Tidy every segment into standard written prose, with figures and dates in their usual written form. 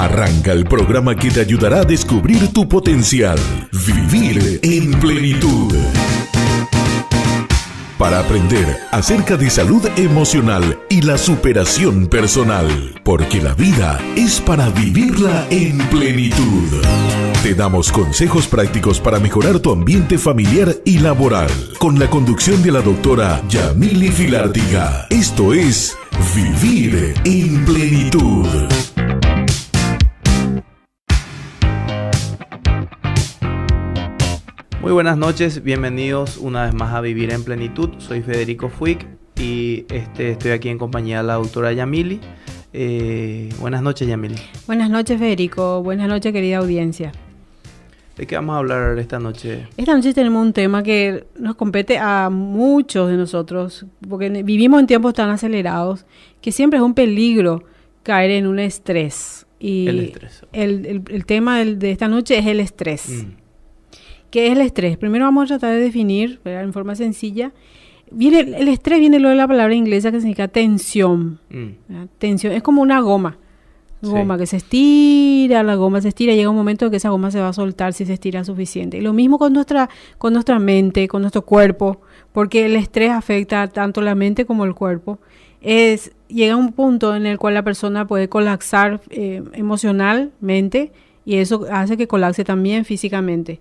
Arranca el programa que te ayudará a descubrir tu potencial. Vivir en plenitud. Para aprender acerca de salud emocional y la superación personal. Porque la vida es para vivirla en plenitud. Te damos consejos prácticos para mejorar tu ambiente familiar y laboral. Con la conducción de la doctora Yamily Filártiga. Esto es Vivir en Plenitud. Muy buenas noches, bienvenidos una vez más a Vivir en Plenitud. Soy Federico Fuic y estoy aquí en compañía de la doctora Yamily. Buenas noches, Yamily. Buenas noches, Federico. Buenas noches, querida audiencia. ¿De qué vamos a hablar esta noche? Esta noche tenemos un tema que nos compete a muchos de nosotros, porque vivimos en tiempos tan acelerados que siempre es un peligro caer en un estrés. Y el estrés. El tema de esta noche es el estrés. ¿Qué es el estrés? Primero vamos a tratar de definir, ¿verdad?, en forma sencilla. El estrés viene luego de la palabra inglesa que significa tensión. Tensión es como una goma. Goma que se estira, la goma se estira, llega un momento en que esa goma se va a soltar si se estira suficiente. Y lo mismo con nuestra mente, con nuestro cuerpo, porque el estrés afecta tanto la mente como el cuerpo. Llega un punto en el cual la persona puede colapsar emocionalmente y eso hace que colapse también físicamente.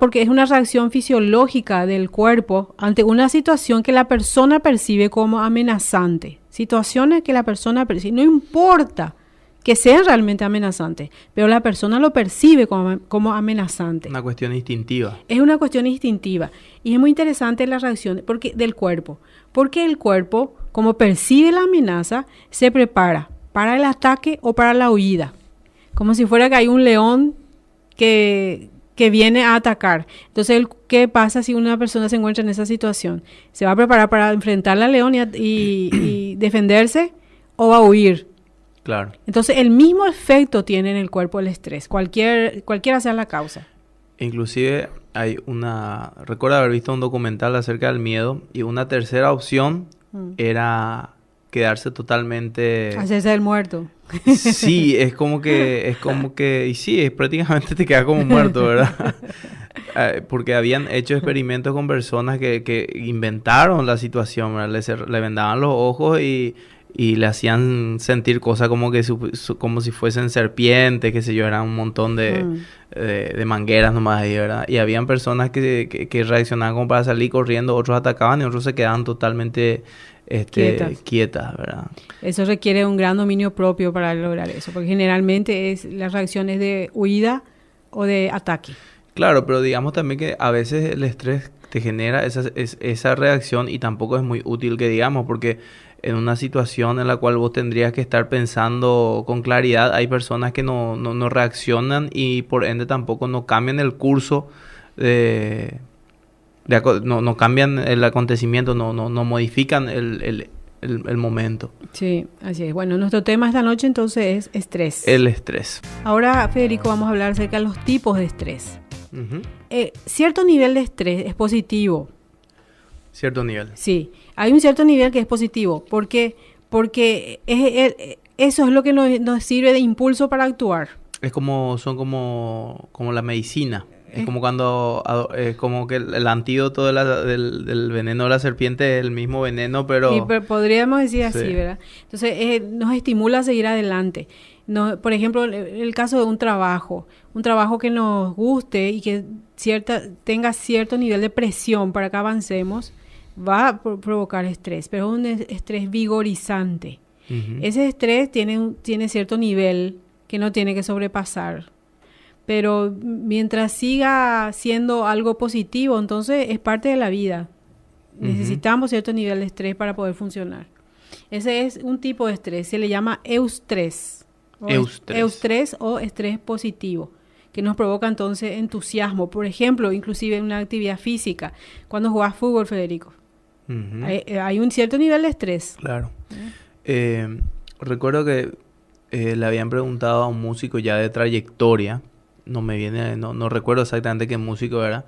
Porque es una reacción fisiológica del cuerpo ante una situación que la persona percibe como amenazante. Situaciones que la persona percibe, no importa que sean realmente amenazantes, pero la persona lo percibe como amenazante. Una cuestión instintiva. Es una cuestión instintiva. Y es muy interesante la reacción del cuerpo. Porque el cuerpo, como percibe la amenaza, se prepara para el ataque o para la huida. Como si fuera que hay un león que viene a atacar. Entonces, ¿qué pasa si una persona se encuentra en esa situación? ¿Se va a preparar para enfrentar al león y defenderse o va a huir? Claro. Entonces, el mismo efecto tiene en el cuerpo el estrés, cualquiera sea la causa. Inclusive, recuerdo haber visto un documental acerca del miedo y una tercera opción era quedarse totalmente... Hacerse el muerto. Sí, es como que, y sí, prácticamente te quedas como muerto, ¿verdad? Porque habían hecho experimentos con personas que inventaron la situación, ¿verdad? Le vendaban los ojos y le hacían sentir cosas como si fuesen serpientes, qué sé yo, eran un montón de mangueras nomás ahí, ¿verdad? Y habían personas que reaccionaban como para salir corriendo, otros atacaban y otros se quedaban totalmente quietas, ¿verdad? Eso requiere un gran dominio propio para lograr eso, porque generalmente las reacciones de huida o de ataque. Claro, pero digamos también que a veces el estrés te genera esa reacción y tampoco es muy útil que digamos, porque en una situación en la cual vos tendrías que estar pensando con claridad, hay personas que no reaccionan y por ende tampoco no cambian el curso no cambian el acontecimiento, no modifican el momento. Sí, así es. Bueno, nuestro tema esta noche entonces es estrés. El estrés. Ahora, Federico, vamos a hablar acerca de los tipos de estrés. Cierto nivel de estrés es positivo. Cierto nivel. Sí, hay un cierto nivel que es positivo, porque eso es lo que nos sirve de impulso para actuar. Son como la medicina. Es como como que el antídoto del veneno de la serpiente es el mismo veneno, pero... Sí, pero podríamos decir así, sí, ¿verdad? Entonces, nos estimula a seguir adelante. Por ejemplo, el caso de un trabajo que nos guste y que tenga cierto nivel de presión para que avancemos, va a provocar estrés, pero es un estrés vigorizante. Ese estrés tiene cierto nivel que no tiene que sobrepasar. Pero mientras siga siendo algo positivo, entonces es parte de la vida. Necesitamos cierto nivel de estrés para poder funcionar. Ese es un tipo de estrés, se le llama eustrés. Eustrés o estrés positivo, que nos provoca entonces entusiasmo. Por ejemplo, inclusive en una actividad física, cuando jugás fútbol, Federico. Hay un cierto nivel de estrés. Claro. Recuerdo que le habían preguntado a un músico ya de trayectoria, no recuerdo exactamente qué músico era,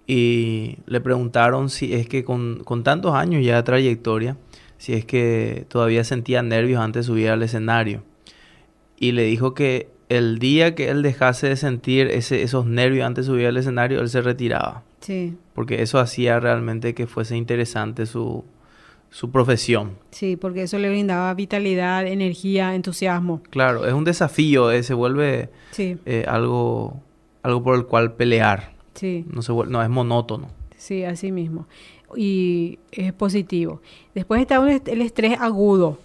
y le preguntaron si es que con tantos años ya de trayectoria, si es que todavía sentía nervios antes de subir al escenario. y le dijo que el día que él dejase de sentir esos nervios antes de subir al escenario, él se retiraba. Sí. Porque eso hacía realmente que fuese interesante su profesión. Sí, porque eso le brindaba vitalidad, energía, entusiasmo. Claro, es un desafío, se vuelve Sí. algo por el cual pelear. Sí. No es monótono. Sí, así mismo. Y es positivo. Después está el estrés agudo,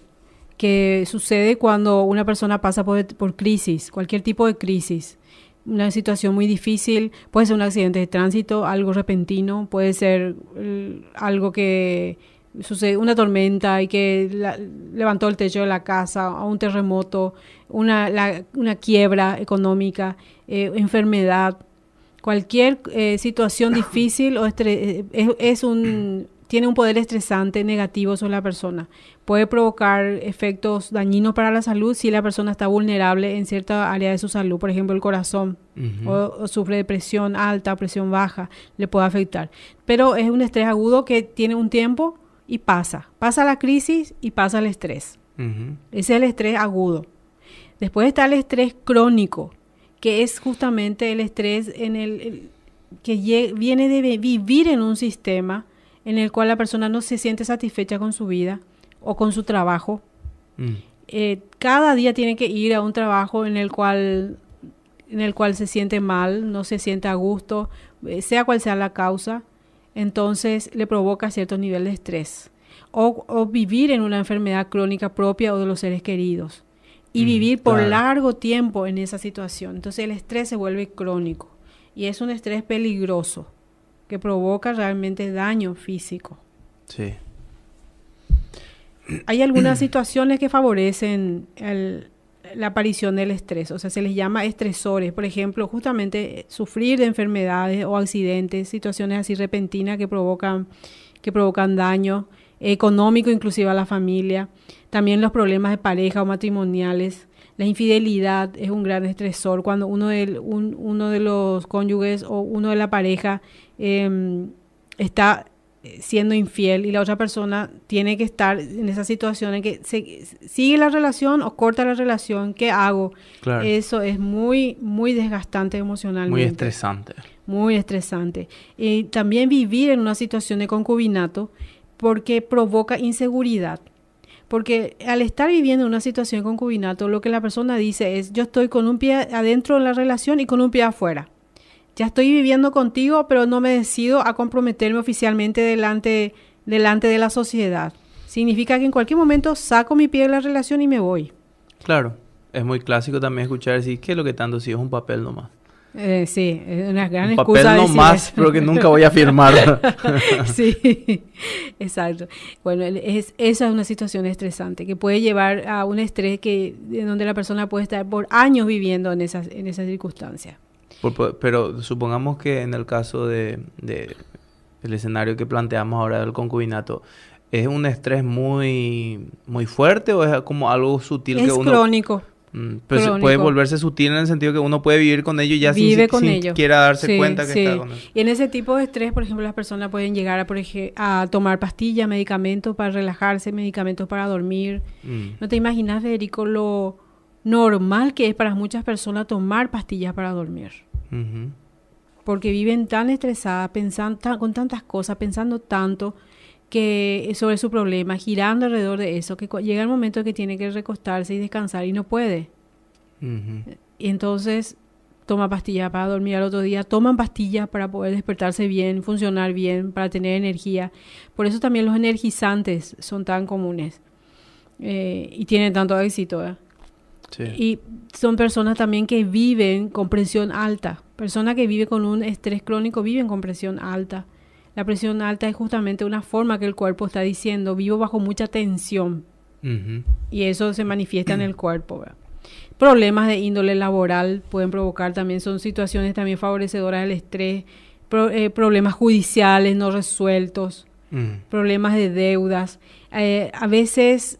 que sucede cuando una persona pasa por crisis, cualquier tipo de crisis. Una situación muy difícil, puede ser un accidente de tránsito, algo repentino, puede ser algo que sucede, una tormenta y que levantó el techo de la casa, o un terremoto, una quiebra económica, enfermedad. Cualquier situación difícil o tiene un poder estresante negativo sobre la persona. Puede provocar efectos dañinos para la salud si la persona está vulnerable en cierta área de su salud. Por ejemplo, el corazón, o sufre de presión alta, presión baja, le puede afectar. Pero es un estrés agudo que tiene un tiempo y pasa. Pasa la crisis y pasa el estrés. Ese es el estrés agudo. Después está el estrés crónico, que es justamente el estrés que viene de vivir en un sistema en el cual la persona no se siente satisfecha con su vida o con su trabajo. Cada día tiene que ir a un trabajo en el cual se siente mal, no se siente a gusto, sea cual sea la causa, entonces le provoca cierto nivel de estrés. O vivir en una enfermedad crónica propia o de los seres queridos. Y vivir por largo tiempo en esa situación. Entonces el estrés se vuelve crónico. Y es un estrés peligroso que provoca realmente daño físico. Sí. Hay algunas situaciones que favorecen la aparición del estrés. O sea, se les llama estresores. Por ejemplo, justamente sufrir de enfermedades o accidentes, situaciones así repentinas que provocan daño económico, inclusive a la familia. También los problemas de pareja o matrimoniales. La infidelidad es un gran estresor cuando uno de los cónyuges o uno de la pareja está siendo infiel y la otra persona tiene que estar en esa situación en que sigue la relación o corta la relación. ¿Qué hago? Claro. Eso es muy, muy desgastante emocionalmente. Muy estresante. Muy estresante. Y también vivir en una situación de concubinato porque provoca inseguridad. Porque al estar viviendo en una situación de concubinato, lo que la persona dice es, yo estoy con un pie adentro de la relación y con un pie afuera. Ya estoy viviendo contigo, pero no me decido a comprometerme oficialmente delante de la sociedad. Significa que en cualquier momento saco mi pie de la relación y me voy. Claro. Es muy clásico también escuchar decir, ¿qué es lo que tanto si es un papel nomás? Sí, es una gran un excusa. Papel nomás, pero que nunca voy a firmar. Sí, exacto. Bueno, esa es una situación estresante que puede llevar a un estrés en donde la persona puede estar por años viviendo en esas circunstancias. Pero supongamos que en el caso de el escenario que planteamos ahora del concubinato, ¿es un estrés muy, muy fuerte o es como algo sutil que uno... Es crónico. Pero puede volverse sutil en el sentido que uno puede vivir con ellos ya sin quiera darse cuenta que está con eso. Y en ese tipo de estrés, por ejemplo, las personas pueden llegar a tomar pastillas, medicamentos para relajarse, medicamentos para dormir. No te imaginas, Federico, lo normal que es para muchas personas tomar pastillas para dormir. Porque viven tan estresadas, con tantas cosas, pensando tanto sobre su problema, girando alrededor de eso, que llega el momento que tiene que recostarse y descansar y no puede. Y entonces toma pastillas para dormir al otro día, toman pastillas para poder despertarse bien, funcionar bien, para tener energía. Por eso también los energizantes son tan comunes y tienen tanto éxito. Sí. Y son personas también que viven con presión alta. Personas que viven con un estrés crónico viven con presión alta. La presión alta es justamente una forma que el cuerpo está diciendo, vivo bajo mucha tensión. Y eso se manifiesta en el cuerpo, ¿verdad? Problemas de índole laboral pueden provocar también, son situaciones también favorecedoras del estrés. Problemas judiciales no resueltos, problemas de deudas. A veces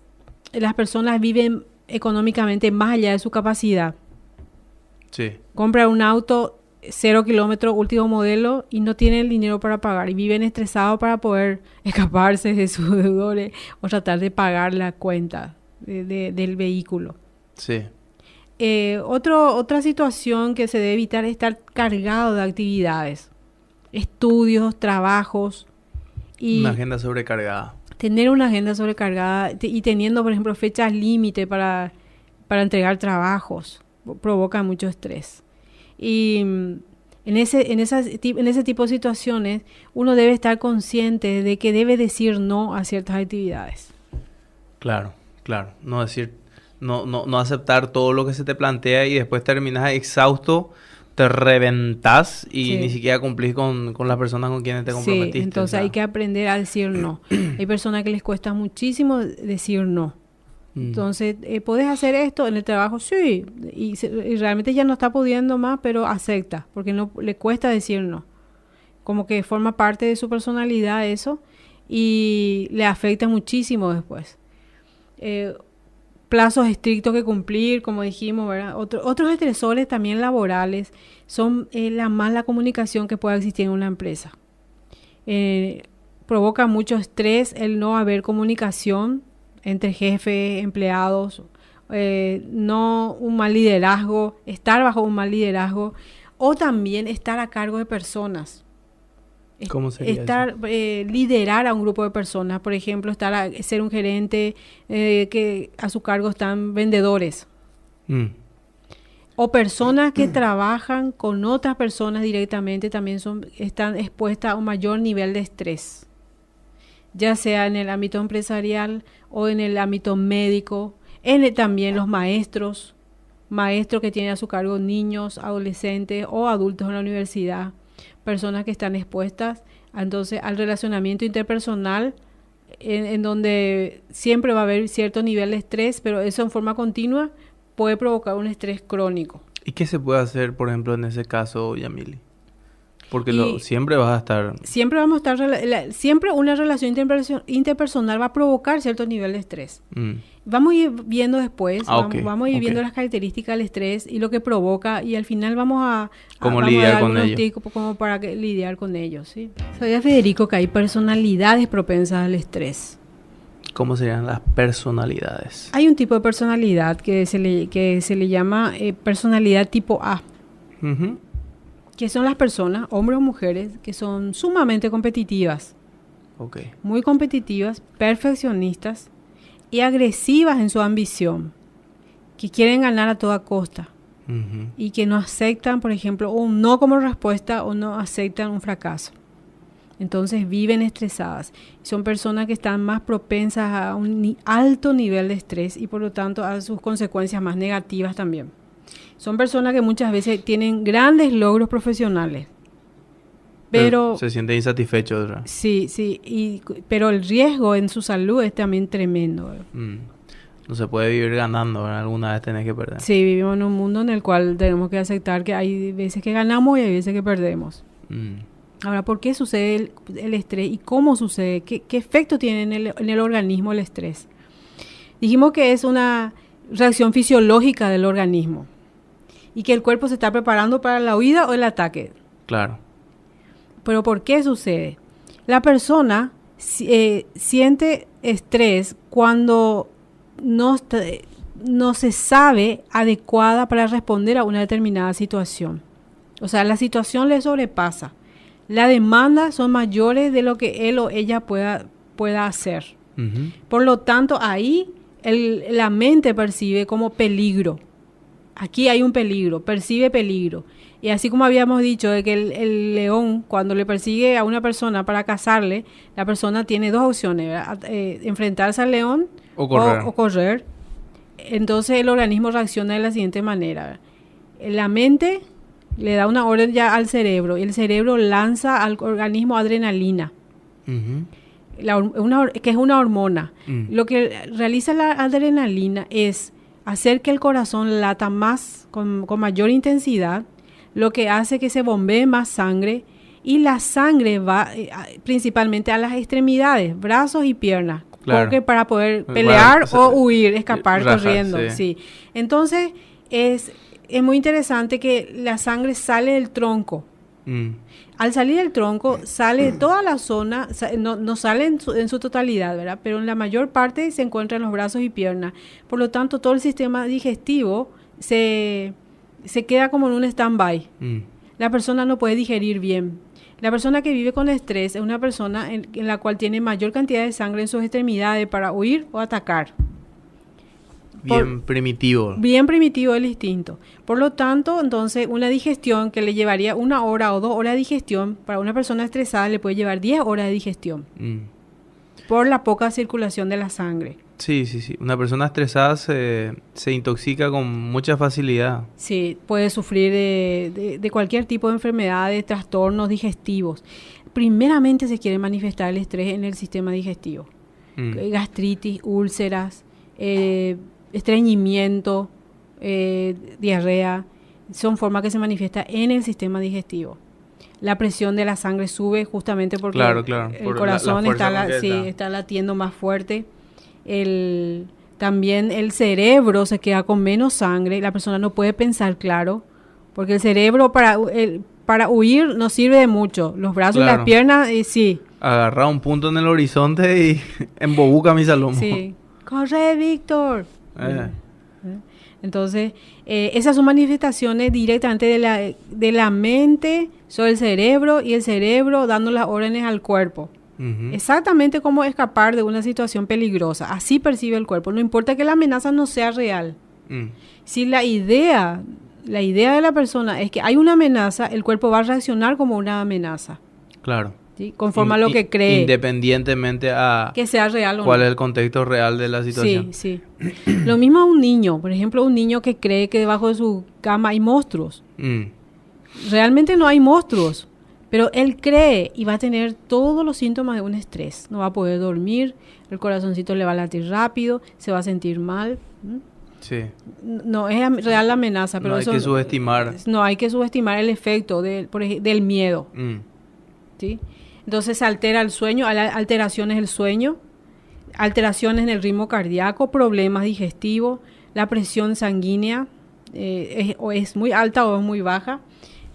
las personas viven económicamente más allá de su capacidad. Sí. Compran un auto 0 kilómetros, último modelo, y no tienen el dinero para pagar y viven estresados para poder escaparse de sus deudores o tratar de pagar la cuenta del vehículo. Sí. Otra situación que se debe evitar es estar cargado de actividades, estudios, trabajos y Una agenda sobrecargada. tener una agenda sobrecargada y teniendo, por ejemplo, fechas límite para entregar trabajos, provoca mucho estrés. Y en ese tipo de situaciones uno debe estar consciente de que debe decir no a ciertas actividades. Claro. No decir, no aceptar todo lo que se te plantea y después terminas exhausto, te reventás y Sí. ni siquiera cumplís con las personas con quienes te comprometiste. Sí, entonces hay que aprender a decir no. Hay personas que les cuesta muchísimo decir no. Entonces, ¿podés hacer esto en el trabajo? Sí. Y realmente ya no está pudiendo más, pero acepta, porque no le cuesta decir no. Como que forma parte de su personalidad eso y le afecta muchísimo después. Plazos estrictos que cumplir, como dijimos, ¿verdad? Otros estresores también laborales son la mala comunicación que pueda existir en una empresa. Provoca mucho estrés el no haber comunicación entre jefes, empleados, no un mal liderazgo, estar bajo un mal liderazgo o también estar a cargo de personas. ¿Cómo sería eso? Liderar a un grupo de personas, por ejemplo, ser un gerente que a su cargo están vendedores. O personas que trabajan con otras personas directamente también están expuestas a un mayor nivel de estrés, ya sea en el ámbito empresarial o en el ámbito médico, también los maestros que tienen a su cargo niños, adolescentes o adultos en la universidad, personas que están expuestas entonces al relacionamiento interpersonal en donde siempre va a haber cierto nivel de estrés, pero eso en forma continua puede provocar un estrés crónico. ¿Y qué se puede hacer, por ejemplo, en ese caso, Yamili? Porque Y siempre vas a estar... siempre vamos a estar, siempre una relación interpersonal va a provocar cierto nivel de estrés. Vamos a ir viendo después, vamos a ir viendo las características del estrés y lo que provoca y al final vamos a lidiar con algunos ello. tips como para lidiar con ellos. ¿Sí? Sabía Federico que hay personalidades propensas al estrés. ¿Cómo serían las personalidades? Hay un tipo de personalidad que se le llama personalidad tipo A. Que son las personas, hombres o mujeres, que son sumamente competitivas, muy competitivas, perfeccionistas y agresivas en su ambición, que quieren ganar a toda costa y que no aceptan, por ejemplo, un no como respuesta o no aceptan un fracaso. Entonces viven estresadas. Son personas que están más propensas a un alto nivel de estrés y por lo tanto a sus consecuencias más negativas también. Son personas que muchas veces tienen grandes logros profesionales, pero se sienten insatisfechos, ¿verdad? Sí, pero el riesgo en su salud es también tremendo. No se puede vivir ganando, ¿verdad? Alguna vez tenés que perder. Sí, vivimos en un mundo en el cual tenemos que aceptar que hay veces que ganamos y hay veces que perdemos. Ahora, ¿por qué sucede el estrés y cómo sucede? ¿Qué efecto tiene en el organismo el estrés? Dijimos que es una reacción fisiológica del organismo y que el cuerpo se está preparando para la huida o el ataque. Claro. ¿Pero por qué sucede? La persona siente estrés cuando no se sabe adecuada para responder a una determinada situación. O sea, la situación le sobrepasa. Las demandas son mayores de lo que él o ella pueda hacer. Por lo tanto, ahí la mente percibe como peligro. Aquí hay un peligro, percibe peligro. Y así como habíamos dicho de que el león, cuando le persigue a una persona para cazarle, la persona tiene dos opciones, ¿verdad? Enfrentarse al león o correr. Entonces el organismo reacciona de la siguiente manera. La mente le da una orden ya al cerebro y el cerebro lanza al organismo adrenalina, que es una hormona. Lo que realiza la adrenalina es hacer que el corazón lata más, con mayor intensidad, lo que hace que se bombee más sangre y la sangre va principalmente a las extremidades, brazos y piernas, porque para poder pelear o huir, escapar corriendo. Sí. Entonces es muy interesante que la sangre sale del tronco. Al salir del tronco, sale toda la zona, no sale en su totalidad, ¿verdad? Pero en la mayor parte se encuentra en los brazos y piernas. Por lo tanto, todo el sistema digestivo se queda como en un stand-by. La persona no puede digerir bien. La persona que vive con estrés es una persona en la cual tiene mayor cantidad de sangre en sus extremidades para huir o atacar. Primitivo. Bien primitivo el instinto. Por lo tanto, entonces, una digestión que le llevaría 1 hora o 2 horas de digestión, para una persona estresada le puede llevar 10 horas de digestión. Por la poca circulación de la sangre. Sí. Una persona estresada se intoxica con mucha facilidad. Sí, puede sufrir de cualquier tipo de enfermedad, de trastornos digestivos. Primeramente se quiere manifestar el estrés en el sistema digestivo. Gastritis, úlceras, estreñimiento, diarrea, son formas que se manifiesta en el sistema digestivo. La presión de la sangre sube justamente porque el corazón está latiendo más fuerte. También el cerebro se queda con menos sangre, la persona no puede pensar claro, porque el cerebro para huir no sirve de mucho. Los brazos y las piernas, sí. Agarra un punto en el horizonte y embobuca mi salón. Sí. ¡Corre, Víctor! Entonces, esas son manifestaciones directamente de la mente sobre el cerebro y el cerebro dando las órdenes al cuerpo. Exactamente como escapar de una situación peligrosa. Así percibe el cuerpo. No importa que la amenaza no sea real. Si la idea de la persona es que hay una amenaza, el cuerpo va a reaccionar como una amenaza. Claro. ¿Sí? Conforme a lo que cree. Independientemente a que sea real o no. ¿Cuál es el contexto real de la situación? Sí. Lo mismo a un niño. Por ejemplo, un niño que cree que debajo de su cama hay monstruos. Realmente no hay monstruos. Pero él cree y va a tener todos los síntomas de un estrés. No va a poder dormir, el corazoncito le va a latir rápido, se va a sentir mal. Sí. No es real la amenaza, pero no hay que subestimar. No hay que subestimar el efecto del miedo. ¿Sí? Entonces se altera el sueño, hay alteraciones del sueño, alteraciones en el ritmo cardíaco, problemas digestivos, la presión sanguínea o es muy alta o es muy baja.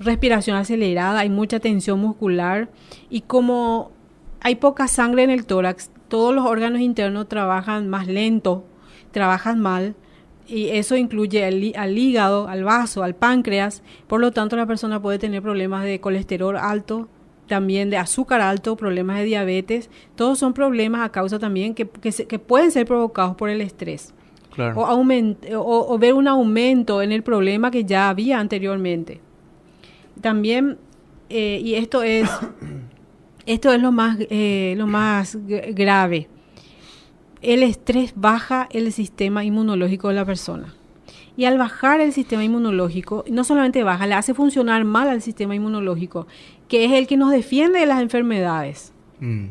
Respiración acelerada, hay mucha tensión muscular y como hay poca sangre en el tórax, todos los órganos internos trabajan más lento, trabajan mal y eso incluye al hígado, al vaso, al páncreas. Por lo tanto, la persona puede tener problemas de colesterol alto, también de azúcar alto, problemas de diabetes. Todos son problemas a causa también que pueden ser provocados por el estrés. Claro. O ver un aumento en el problema que ya había anteriormente. También, y esto es lo más grave. El estrés baja el sistema inmunológico de la persona. Y al bajar el sistema inmunológico, no solamente baja, le hace funcionar mal al sistema inmunológico, que es el que nos defiende de las enfermedades.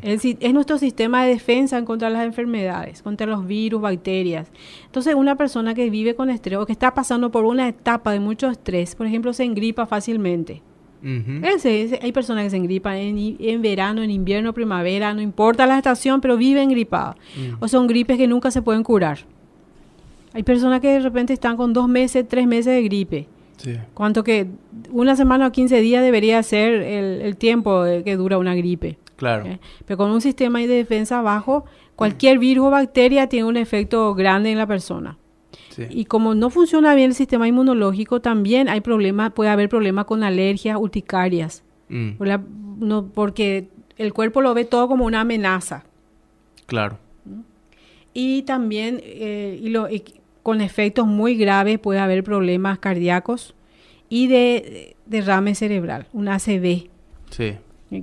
Es nuestro sistema de defensa contra las enfermedades, contra los virus, bacterias. Entonces, una persona que vive con estrés o que está pasando por una etapa de mucho estrés, por ejemplo, se engripa fácilmente. Hay personas que se engripan en verano, en invierno, primavera, no importa la estación, pero viven gripadas. O son gripes que nunca se pueden curar. Hay personas que de repente están con 2 meses, 3 meses de gripe. Sí. Cuanto que 1 semana o 15 días debería ser el tiempo que dura una gripe. Claro. Pero con un sistema de defensa bajo, cualquier virus o bacteria tiene un efecto grande en la persona. Sí. Y como no funciona bien el sistema inmunológico, también puede haber problemas con alergias, urticarias. Porque el cuerpo lo ve todo como una amenaza. Claro. Y también con efectos muy graves puede haber problemas cardíacos y de derrame cerebral, un ACV. Sí.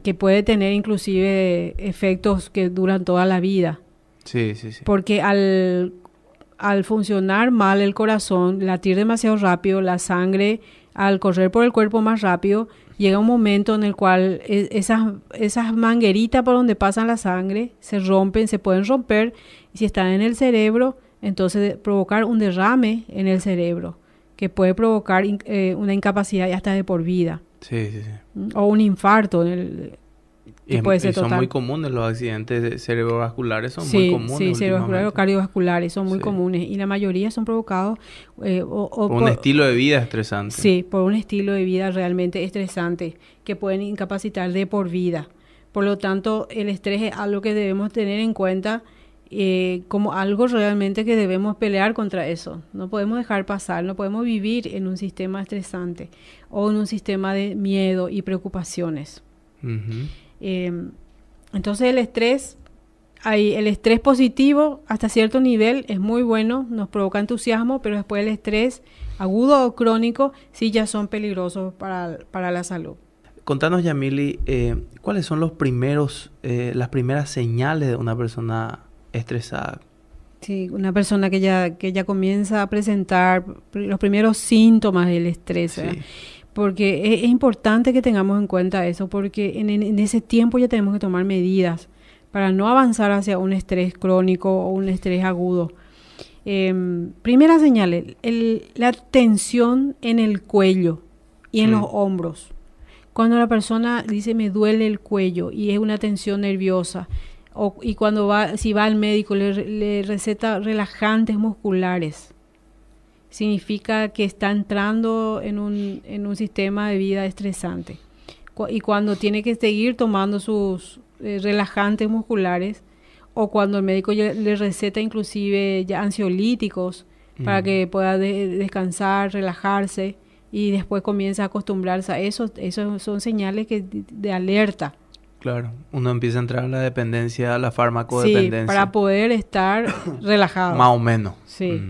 Que puede tener inclusive efectos que duran toda la vida. Sí. Porque al funcionar mal el corazón, latir demasiado rápido, la sangre, al correr por el cuerpo más rápido, llega un momento en el cual esas mangueritas por donde pasan la sangre se pueden romper, y si están en el cerebro, entonces provocar un derrame en el cerebro, que puede provocar una incapacidad hasta de por vida. Sí. O un infarto puede ser total. Son muy comunes los accidentes cerebrovasculares, son muy comunes. Sí, cerebrovasculares o cardiovasculares son muy comunes y la mayoría son provocados por un estilo de vida estresante. Sí, por un estilo de vida realmente estresante que pueden incapacitar de por vida. Por lo tanto, el estrés es algo que debemos tener en cuenta como algo realmente que debemos pelear contra eso. No podemos dejar pasar, no podemos vivir en un sistema estresante o en un sistema de miedo y preocupaciones. Entonces el estrés positivo hasta cierto nivel es muy bueno, nos provoca entusiasmo, pero después el estrés agudo o crónico sí ya son peligrosos para la salud. Contanos, Yamily, ¿cuáles son las primeras señales de una persona estresada? Sí, una persona que ya comienza a presentar los primeros síntomas del estrés, sí. Porque es importante que tengamos en cuenta eso, porque en ese tiempo ya tenemos que tomar medidas para no avanzar hacia un estrés crónico o un estrés agudo. Primera señal, la tensión en el cuello y en los hombros. Cuando la persona dice me duele el cuello y es una tensión nerviosa, y cuando si va al médico le receta relajantes musculares, significa que está entrando en un sistema de vida estresante. Y cuando tiene que seguir tomando sus relajantes musculares, o cuando el médico le receta inclusive ya ansiolíticos para que pueda descansar, relajarse, y después comienza a acostumbrarse a eso son señales de alerta. Claro, uno empieza a entrar en la dependencia, la farmacodependencia. Sí, para poder estar relajado. Más o menos. Sí.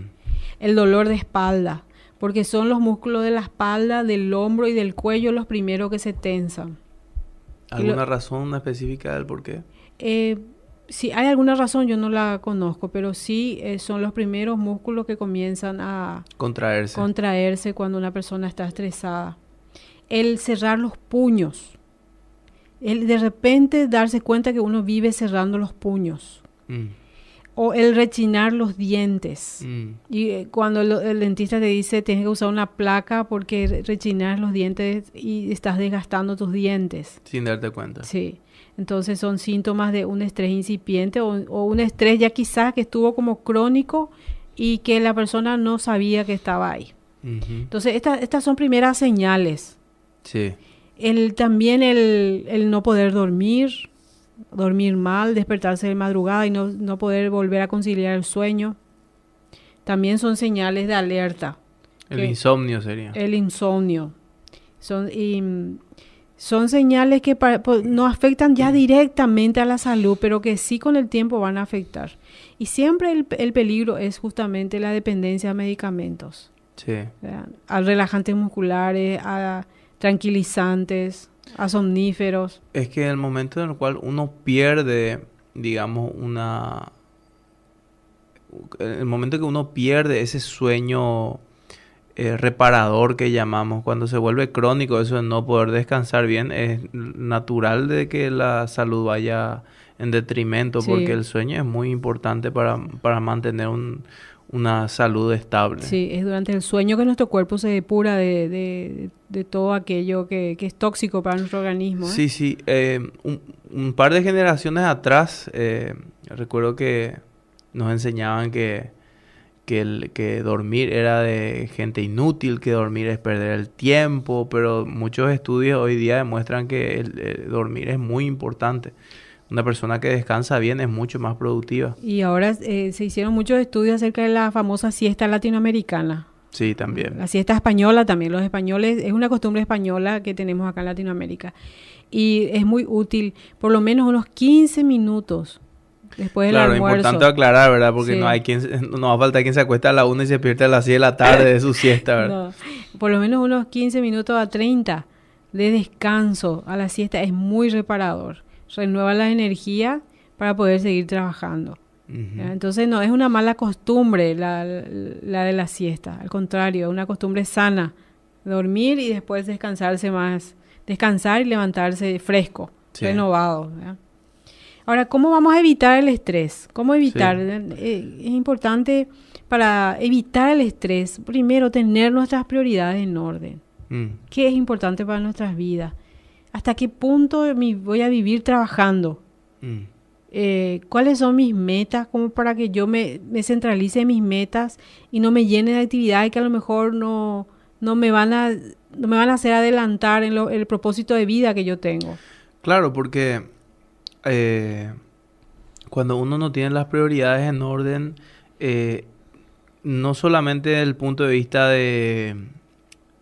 El dolor de espalda, porque son los músculos de la espalda, del hombro y del cuello los primeros que se tensan. ¿Alguna razón específica del por qué? Si hay alguna razón, yo no la conozco, pero sí son los primeros músculos que comienzan a contraerse cuando una persona está estresada. El cerrar los puños. El de repente darse cuenta que uno vive cerrando los puños. O el rechinar los dientes. Y cuando el dentista te dice tienes que usar una placa porque rechinas los dientes y estás desgastando tus dientes. Sin darte cuenta. Sí. Entonces son síntomas de un estrés incipiente o un estrés ya quizás que estuvo como crónico y que la persona no sabía que estaba ahí. Entonces estas son primeras señales. Sí. También el no poder dormir mal, despertarse de madrugada y no poder volver a conciliar el sueño. También son señales de alerta. El insomnio sería. El insomnio. Son señales que no afectan ya directamente a la salud, pero que sí con el tiempo van a afectar. Y siempre el peligro es justamente la dependencia a medicamentos. Sí. A relajantes musculares, a tranquilizantes, a somníferos. Es que en el momento en el cual uno pierde, digamos, el momento que uno pierde ese sueño reparador que llamamos, cuando se vuelve crónico, eso de no poder descansar bien, es natural de que la salud vaya en detrimento, sí. Porque el sueño es muy importante para mantener una salud estable. Sí, es durante el sueño que nuestro cuerpo se depura de todo aquello que es tóxico para nuestro organismo. Sí, sí. Un par de generaciones atrás, recuerdo que nos enseñaban que dormir era de gente inútil, que dormir es perder el tiempo, pero muchos estudios hoy día demuestran que el dormir es muy importante. Una persona que descansa bien es mucho más productiva. Y ahora se hicieron muchos estudios acerca de la famosa siesta latinoamericana. Sí, también. La siesta española también. Los españoles, es una costumbre española que tenemos acá en Latinoamérica. Y es muy útil, por lo menos unos 15 minutos después del almuerzo. Claro, importante aclarar, ¿verdad? Porque sí. no va a faltar quien se acuesta a la 1 y se despierta a las 6 de la tarde de su siesta, ¿verdad? No, por lo menos unos 15 minutos a 30 de descanso a la siesta es muy reparador. Renueva la energía para poder seguir trabajando. Entonces no es una mala costumbre la de la siesta, al contrario, es una costumbre sana, dormir y después descansar y levantarse fresco, sí. Renovado, ¿verdad? Ahora, ¿cómo vamos a evitar el estrés? ¿Cómo evitar? Sí. Es importante para evitar el estrés, primero tener nuestras prioridades en orden. ¿Qué es importante para nuestras vidas? ¿Hasta qué punto voy a vivir trabajando? ¿Cuáles son mis metas? Como para que yo me centralice en mis metas y no me llene de actividades que a lo mejor no me van a hacer adelantar en el propósito de vida que yo tengo. Claro, porque cuando uno no tiene las prioridades en orden, no solamente desde el punto de vista de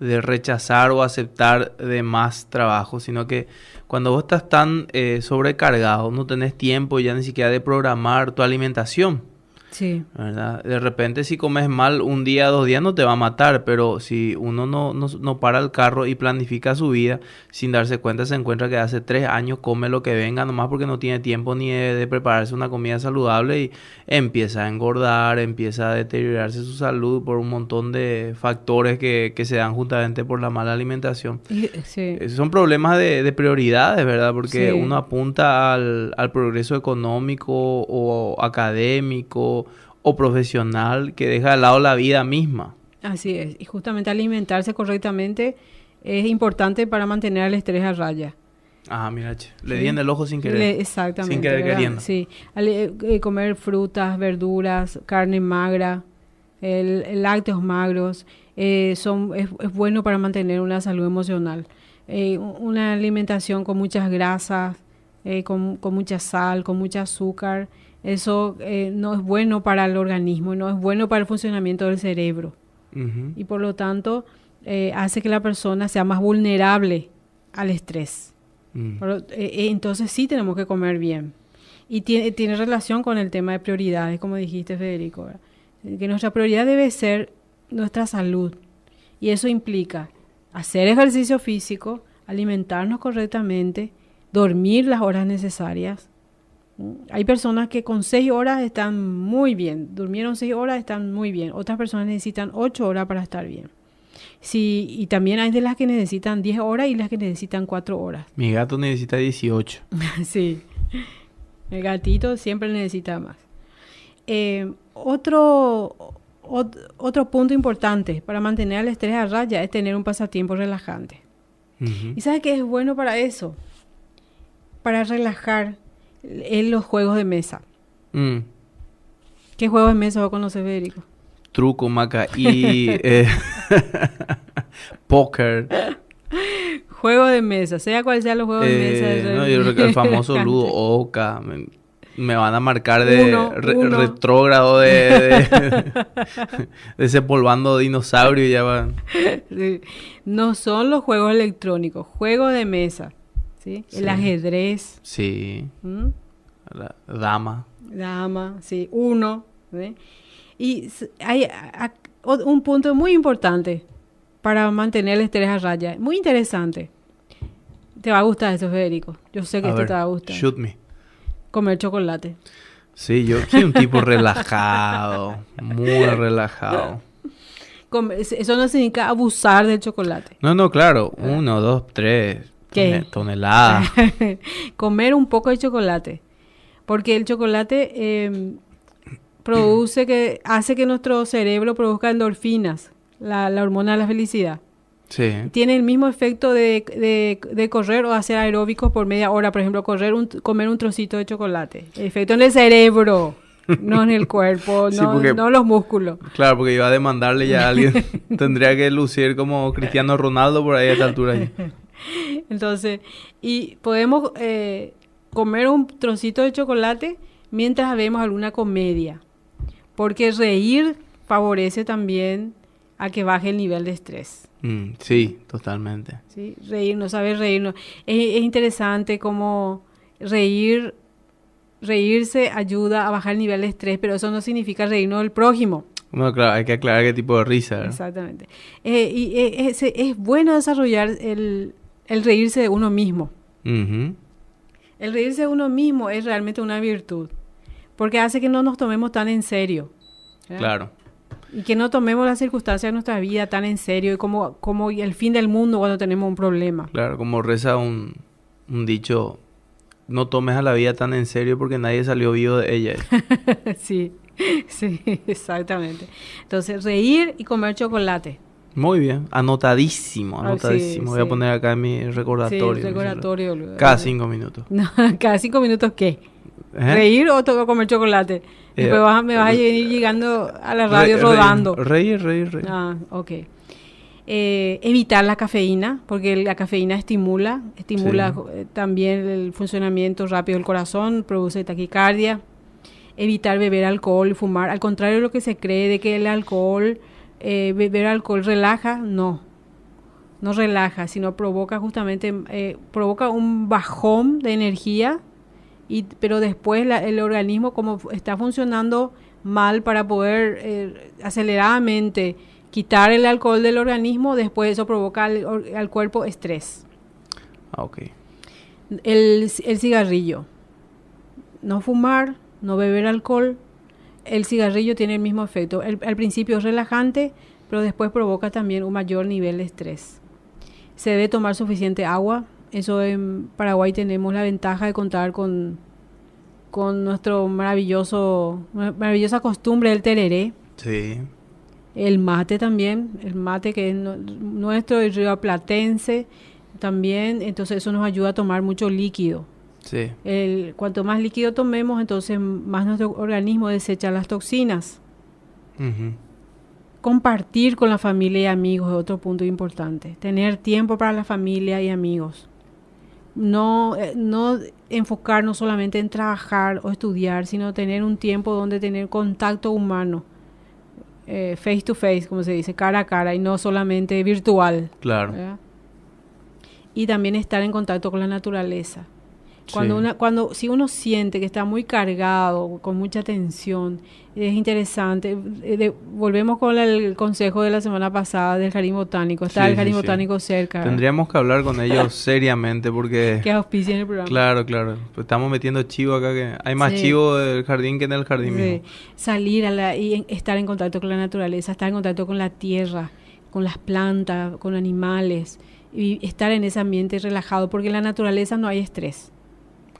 rechazar o aceptar de más trabajo, sino que cuando vos estás tan sobrecargado, no tenés tiempo ya ni siquiera de programar tu alimentación. Sí. ¿Verdad? De repente si comes mal un día, 2 días no te va a matar, pero si uno no para el carro y planifica su vida, sin darse cuenta se encuentra que hace 3 años come lo que venga, nomás porque no tiene tiempo ni de prepararse una comida saludable y empieza a engordar, empieza a deteriorarse su salud por un montón de factores que se dan justamente por la mala alimentación. Sí. Son problemas de prioridades, ¿verdad? Porque Sí. uno apunta al progreso económico o académico o profesional que deja de lado la vida misma. Así es. Y justamente alimentarse correctamente es importante para mantener el estrés a raya. Ah, mira, che, le Sí. di en el ojo sin querer. Exactamente. Sin querer ¿verdad? queriendo. Sí. Comer frutas, verduras, carne magra, lácteos magros, es bueno para mantener una salud emocional. Una alimentación con muchas grasas, con mucha sal, con mucha azúcar, eso no es bueno para el organismo, no es bueno para el funcionamiento del cerebro. Ujú. Y por lo tanto hace que la persona sea más vulnerable al estrés. Mm. Entonces sí tenemos que comer bien. Y tiene relación con el tema de prioridades, como dijiste, Federico, ¿verdad? Que nuestra prioridad debe ser nuestra salud. Y eso implica hacer ejercicio físico, alimentarnos correctamente, dormir las horas necesarias. Hay personas que con 6 horas están muy bien, durmieron 6 horas, están muy bien. Otras personas necesitan 8 horas para estar bien. Sí, y también hay de las que necesitan 10 horas y las que necesitan 4 horas. Mi gato necesita 18. Sí, el gatito siempre necesita más. Otro punto importante para mantener el estrés a raya es tener un pasatiempo relajante. Ujú. ¿Y sabes qué es bueno para eso? Para relajar en los juegos de mesa. Mm. ¿Qué juegos de mesa vos conoces, Federico? Truco, maca y póker. Juego de mesa, sea cual sea los juegos de mesa. No, yo creo que el famoso Ludo Oca. Me van a marcar de Uno. retrógrado de desempolvando dinosaurio. Ya van. Sí. No son los juegos electrónicos, juegos de mesa. ¿Sí? Sí. El ajedrez. Sí. ¿Mm? La dama. Dama, sí, uno. ¿Sí? Y hay un punto muy importante para mantener el estrés a raya. Muy interesante. Te va a gustar eso, Federico. Yo sé que A esto ver, te va a gustar. shoot me. Comer chocolate. Sí, yo soy un tipo relajado. Muy relajado. Eso no significa abusar del chocolate. No, claro. 1, 2, 3 ¿Qué? toneladas. Comer un poco de chocolate. Porque el chocolate hace que nuestro cerebro produzca endorfinas, la hormona de la felicidad. Sí. Tiene el mismo efecto de correr o hacer aeróbicos por media hora. Por ejemplo, comer un trocito de chocolate. El efecto en el cerebro, no en el cuerpo, Sí, no en los músculos. Claro, porque iba a demandarle ya a alguien. Tendría que lucir como Cristiano Ronaldo por ahí a esta altura. Entonces, y podemos comer un trocito de chocolate mientras vemos alguna comedia. Porque reír favorece también a que baje el nivel de estrés. Sí, totalmente. ¿Sí? Reírnos, saber reírnos. Es interesante cómo reírse ayuda a bajar el nivel de estrés, pero eso no significa reírnos del prójimo. Bueno, claro, hay que aclarar qué tipo de risa, ¿verdad? Exactamente. Es bueno desarrollar el reírse de uno mismo. Ujú. El reírse de uno mismo es realmente una virtud, porque hace que no nos tomemos tan en serio. ¿verdad? Claro. Y que no tomemos las circunstancias de nuestra vida tan en serio y como el fin del mundo cuando tenemos un problema. Claro, como reza un dicho, no tomes a la vida tan en serio porque nadie salió vivo de ella. Sí, exactamente. Entonces, reír y comer chocolate. Muy bien, anotadísimo. Sí, Voy a sí. poner acá en mi recordatorio. Sí, recordatorio. Cada 5 minutos. No, cada 5 minutos, ¿qué? ¿Eh? ¿Reír o comer chocolate? Después me vas a venir llegando a la radio rodando. Reír. Ah, ok. Evitar la cafeína, porque la cafeína estimula Sí. también el funcionamiento rápido del corazón, produce taquicardia. evitar beber alcohol y fumar. Al contrario de lo que se cree de que el alcohol, beber alcohol relaja, no relaja, sino provoca justamente, provoca un bajón de energía, pero después el organismo, como está funcionando mal para poder aceleradamente quitar el alcohol del organismo, después eso provoca al cuerpo estrés. Ok. El cigarrillo. No fumar, no beber alcohol. El cigarrillo tiene el mismo efecto. Al principio es relajante, pero después provoca también un mayor nivel de estrés. Se debe tomar suficiente agua. Eso en Paraguay tenemos la ventaja de contar con nuestro maravillosa costumbre del tereré. Sí. El mate también, el mate que es nuestro, el rioplatense también, entonces eso nos ayuda a tomar mucho líquido. Sí. Cuanto más líquido tomemos, entonces más nuestro organismo desecha las toxinas. Uh-huh. Compartir con la familia y amigos es otro punto importante. Tener tiempo para la familia y amigos. No enfocarnos solamente en trabajar o estudiar, sino tener un tiempo donde tener contacto humano. Face to face, como se dice, cara a cara, y no solamente virtual. Claro. ¿Verdad? Y también estar en contacto con la naturaleza. Sí. Si uno siente que está muy cargado, con mucha tensión, es interesante. Volvemos con el consejo de la semana pasada del jardín botánico. Está el jardín botánico cerca. Tendríamos que hablar con ellos seriamente porque... Que auspicien el programa. Claro. Pues estamos metiendo chivo acá, que hay más chivo del jardín que en el jardín mismo. Salir y estar en contacto con la naturaleza, estar en contacto con la tierra, con las plantas, con animales, y estar en ese ambiente relajado, porque en la naturaleza no hay estrés.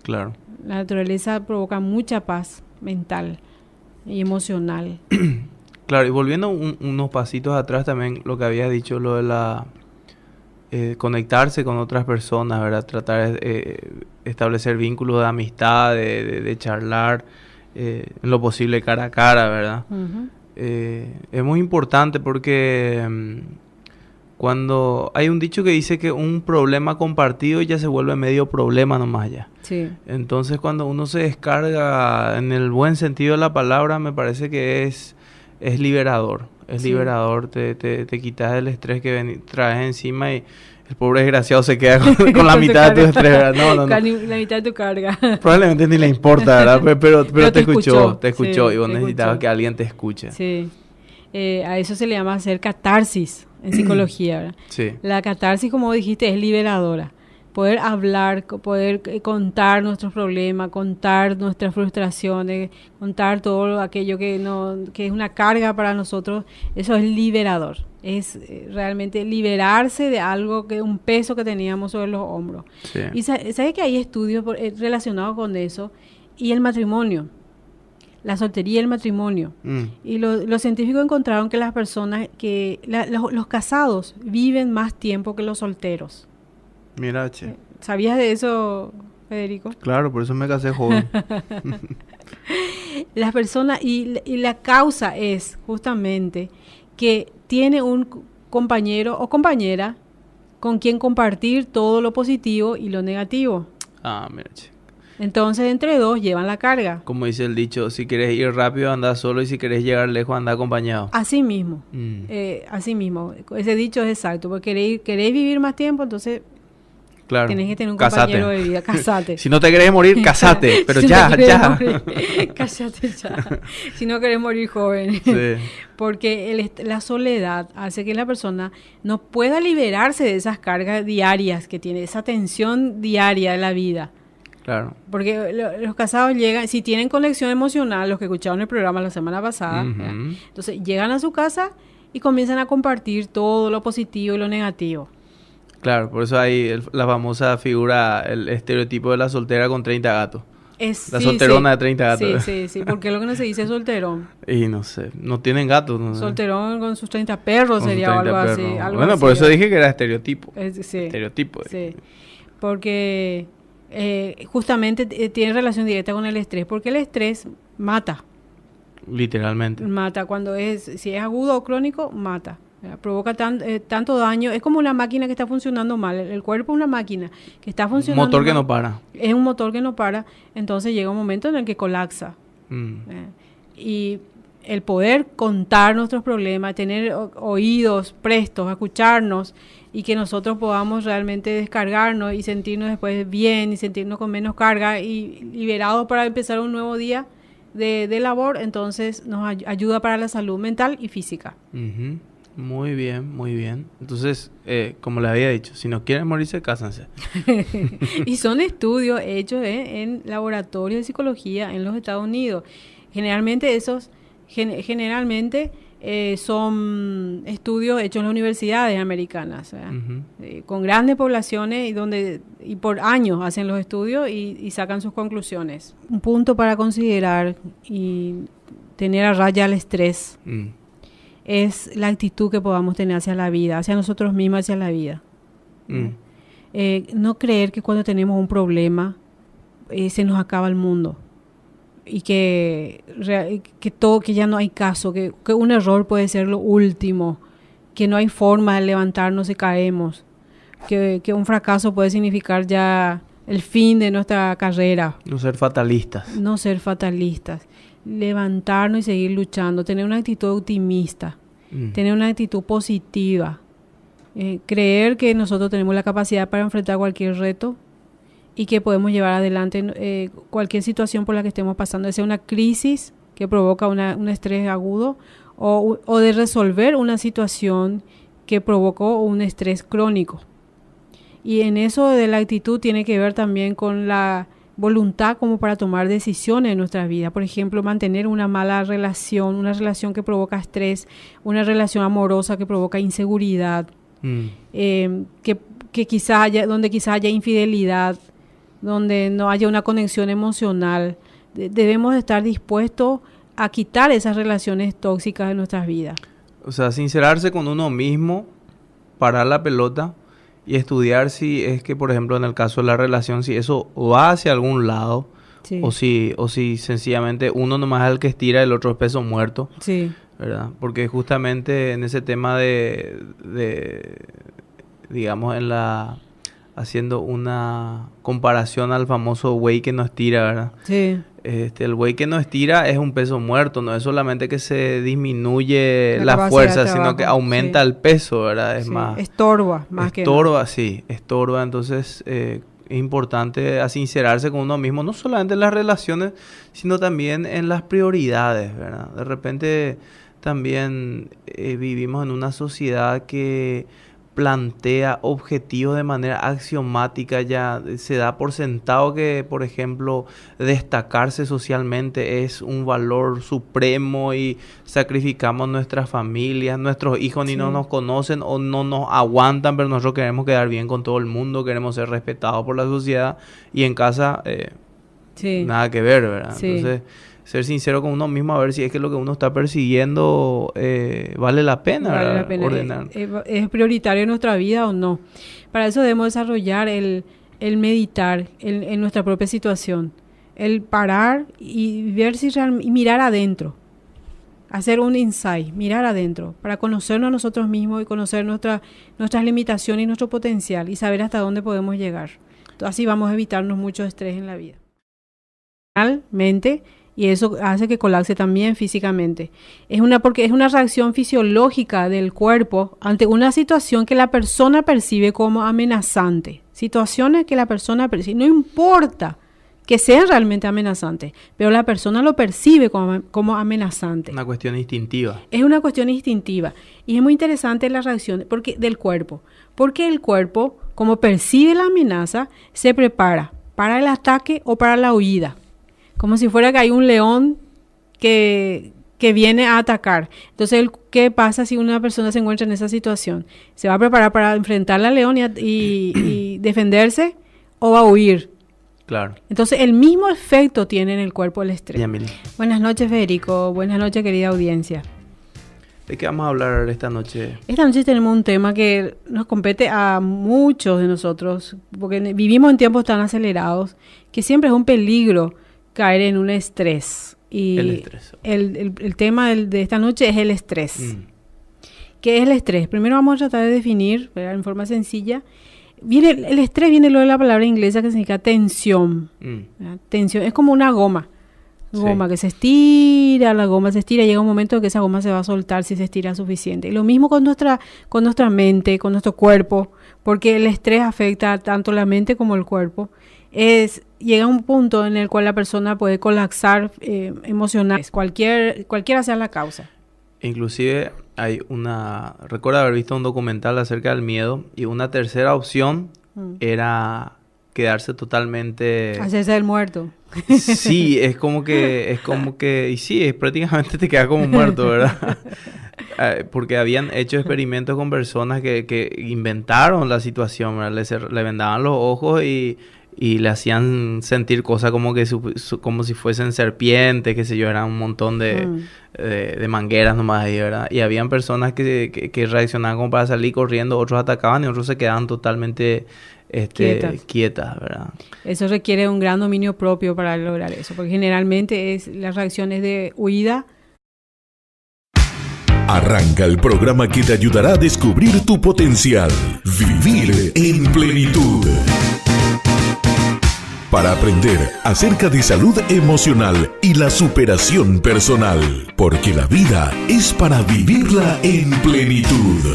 Claro. La naturaleza provoca mucha paz mental y emocional. Claro, y volviendo unos pasitos atrás también, lo que habías dicho, lo de la conectarse con otras personas, ¿verdad? Tratar de establecer vínculos de amistad, de charlar, en lo posible cara a cara, ¿verdad? Uh-huh. Es muy importante porque cuando hay un dicho que dice que un problema compartido ya se vuelve medio problema nomás ya. Sí. Entonces cuando uno se descarga en el buen sentido de la palabra, me parece que es liberador. Es liberador, te quitas el estrés que traes encima y el pobre desgraciado se queda con la mitad de tu estrés, ¿verdad? No. La mitad de tu carga. Probablemente ni le importa, ¿verdad? Pero te escuchó sí, y vos necesitabas que alguien te escuche. Sí. A eso se le llama hacer catarsis en psicología, ¿verdad? Sí. La catarsis, como dijiste, es liberadora. Poder hablar, poder contar nuestros problemas, contar nuestras frustraciones, contar todo aquello que es una carga para nosotros, eso es liberador. Es realmente liberarse de algo, un peso que teníamos sobre los hombros. Sí. Y ¿sabes que hay estudios relacionados con eso? Y el matrimonio. La soltería y el matrimonio. Y los científicos encontraron que las personas, los casados viven más tiempo que los solteros. Mira, che. ¿Sabías de eso, Federico? Claro, por eso me casé joven. Las personas, y la causa es justamente que tiene un compañero o compañera con quien compartir todo lo positivo y lo negativo. Ah, mira, che. Entonces, entre dos llevan la carga. Como dice el dicho, si querés ir rápido, anda solo, y si querés llegar lejos, anda acompañado. Así mismo. Así mismo. Ese dicho es exacto. Porque queréis vivir más tiempo, entonces claro, tenés que tener un compañero de vida. Casate. Si no te querés morir, casate. Pero si ya. Casate ya. Si no querés morir joven. Sí. Porque la soledad hace que la persona no pueda liberarse de esas cargas diarias que tiene, esa tensión diaria de la vida. Claro. Porque los casados llegan, si tienen conexión emocional, los que escucharon el programa la semana pasada, entonces llegan a su casa y comienzan a compartir todo lo positivo y lo negativo. Claro, por eso hay la famosa figura, el estereotipo de la soltera con 30 gatos. La solterona de 30 gatos. Sí, porque lo que no se dice es solterón. Y no sé, no tienen gatos. No, solterón con sus 30 perros con sería 30 algo perros. Así. Bueno, por eso dije que era estereotipo. Estereotipo. Sí, porque justamente tiene relación directa con el estrés, porque el estrés mata. Literalmente. Mata, si es agudo o crónico, mata. Provoca tanto daño. Es como una máquina que está funcionando mal. El cuerpo es una máquina que está funcionando motor mal. Que no para. Es un motor que no para. Entonces llega un momento en el que colapsa. Y el poder contar nuestros problemas, tener oídos prestos a escucharnos y que nosotros podamos realmente descargarnos y sentirnos después bien y sentirnos con menos carga y liberados para empezar un nuevo día de labor, entonces nos ayuda para la salud mental y física. Uh-huh. Muy bien, muy bien. Entonces, como les había dicho, si no quieren morirse, cásense. Y son estudios hechos en laboratorios de psicología en los Estados Unidos. Generalmente son estudios hechos en las universidades americanas, con grandes poblaciones y por años hacen los estudios y sacan sus conclusiones. Un punto para considerar y tener a raya el estrés es la actitud que podamos tener hacia la vida, hacia nosotros mismos, hacia la vida. No creer que cuando tenemos un problema se nos acaba el mundo. Y que ya no hay caso, que un error puede ser lo último, que no hay forma de levantarnos si caemos, que un fracaso puede significar ya el fin de nuestra carrera. No ser fatalistas. No ser fatalistas. Levantarnos y seguir luchando, tener una actitud optimista, tener una actitud positiva, creer que nosotros tenemos la capacidad para enfrentar cualquier reto y que podemos llevar adelante cualquier situación por la que estemos pasando, sea una crisis que provoca un estrés agudo o de resolver una situación que provocó un estrés crónico. Y en eso de la actitud tiene que ver también con la voluntad como para tomar decisiones en nuestra vida. Por ejemplo, mantener una mala relación, una relación que provoca estrés, una relación amorosa que provoca inseguridad, que quizás donde quizás haya infidelidad, donde no haya una conexión emocional. Debemos estar dispuestos a quitar esas relaciones tóxicas de nuestras vidas. O sea, sincerarse con uno mismo, parar la pelota y estudiar si es que, por ejemplo, en el caso de la relación, si eso va hacia algún lado, sí, o si sencillamente uno nomás es el que estira, el otro es peso muerto, sí, ¿verdad? Porque justamente en ese tema de digamos, haciendo una comparación al famoso güey que no estira, ¿verdad? Sí. El güey que no estira es un peso muerto, no es solamente que se disminuye la fuerza, sino que aumenta el peso, ¿verdad? Es más... Estorba, más que nada. Estorba, sí, estorba. Entonces, es importante sincerarse con uno mismo, no solamente en las relaciones, sino también en las prioridades, ¿verdad? De repente, también vivimos en una sociedad que plantea objetivos de manera axiomática, ya se da por sentado que, por ejemplo, destacarse socialmente es un valor supremo y sacrificamos nuestras familias, nuestros hijos ni no nos conocen o no nos aguantan, pero nosotros queremos quedar bien con todo el mundo, queremos ser respetados por la sociedad y en casa nada que ver, ¿verdad? Sí. Entonces, ser sincero con uno mismo a ver si es que lo que uno está persiguiendo vale la pena, vale la pena. Ordenar. ¿Es prioritario en nuestra vida o no? Para eso debemos desarrollar el meditar en nuestra propia situación, el parar y ver si y mirar adentro, hacer un insight, mirar adentro, para conocernos a nosotros mismos y conocer nuestras limitaciones y nuestro potencial y saber hasta dónde podemos llegar. Entonces, así vamos a evitarnos mucho estrés en la vida. Realmente, y eso hace que colapse también físicamente. Porque es una reacción fisiológica del cuerpo ante una situación que la persona percibe como amenazante. Situaciones que la persona percibe, no importa que sean realmente amenazantes, pero la persona lo percibe como amenazante. Una cuestión instintiva. Es una cuestión instintiva. Y es muy interesante la reacción del cuerpo. Porque el cuerpo, como percibe la amenaza, se prepara para el ataque o para la huida. Como si fuera que hay un león que viene a atacar. Entonces, ¿qué pasa si una persona se encuentra en esa situación? ¿Se va a preparar para enfrentar al león y defenderse o va a huir? Claro. Entonces, el mismo efecto tiene en el cuerpo el estrés. Ya, Mili. Buenas noches, Federico. Buenas noches, querida audiencia. ¿De qué vamos a hablar esta noche? Esta noche tenemos un tema que nos compete a muchos de nosotros, porque vivimos en tiempos tan acelerados que siempre es un peligro caer en un estrés. Y el estrés. El tema de esta noche es el estrés. ¿Qué es el estrés? Primero vamos a tratar de definir, ¿verdad?, en forma sencilla. El estrés viene luego de la palabra inglesa que significa tensión. Tensión es como una goma. Goma que se estira, la goma se estira, llega un momento en que esa goma se va a soltar si se estira suficiente. Y lo mismo con nuestra mente, con nuestro cuerpo, porque el estrés afecta tanto la mente como el cuerpo. Llega un punto en el cual la persona puede colapsar emocional, cualquiera sea la causa. Inclusive recuerdo haber visto un documental acerca del miedo y una tercera opción era quedarse totalmente... Hacerse el muerto. Sí, es como que, y sí, prácticamente te quedas como muerto, ¿verdad? Porque habían hecho experimentos con personas que inventaron la situación, ¿verdad? Le vendaban los ojos y le hacían sentir cosas como que como si fuesen serpientes, qué sé yo, eran un montón de mangueras nomás ahí, ¿verdad? Y habían personas que reaccionaban como para salir corriendo, otros atacaban y otros se quedaban totalmente quietas, ¿verdad? Eso requiere un gran dominio propio para lograr eso, porque generalmente las reacciones de huida. Arranca el programa que te ayudará a descubrir tu potencial. Vivir en plenitud. Para aprender acerca de salud emocional y la superación personal. Porque la vida es para vivirla en plenitud.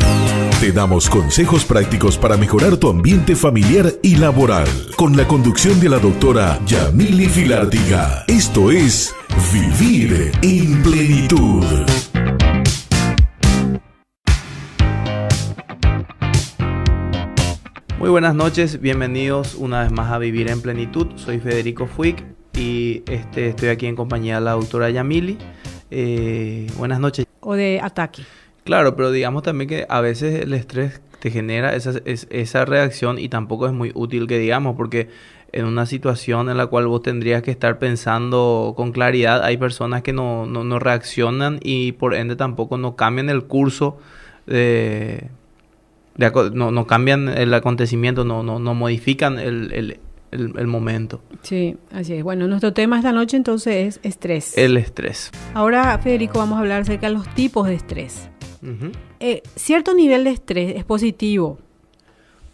Te damos consejos prácticos para mejorar tu ambiente familiar y laboral. Con la conducción de la doctora Yamily Filártiga. Esto es Vivir en Plenitud. Muy buenas noches, bienvenidos una vez más a Vivir en Plenitud. Soy Federico Fuic y estoy aquí en compañía de la doctora Yamily. Buenas noches. O de ataque. Claro, pero digamos también que a veces el estrés te genera esa reacción y tampoco es muy útil que digamos, porque en una situación en la cual vos tendrías que estar pensando con claridad, hay personas que no reaccionan y por ende tampoco no cambian el curso no cambian el acontecimiento, no modifican el momento. Sí, así es. Bueno, nuestro tema esta noche entonces es estrés. El estrés. Ahora, Federico, vamos a hablar acerca de los tipos de estrés. Uh-huh. Cierto nivel de estrés es positivo.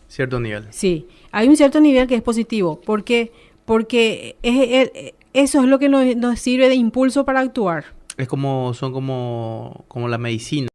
Cierto nivel. Sí, hay un cierto nivel que es positivo, porque eso es lo que nos sirve de impulso para actuar. Son como la medicina.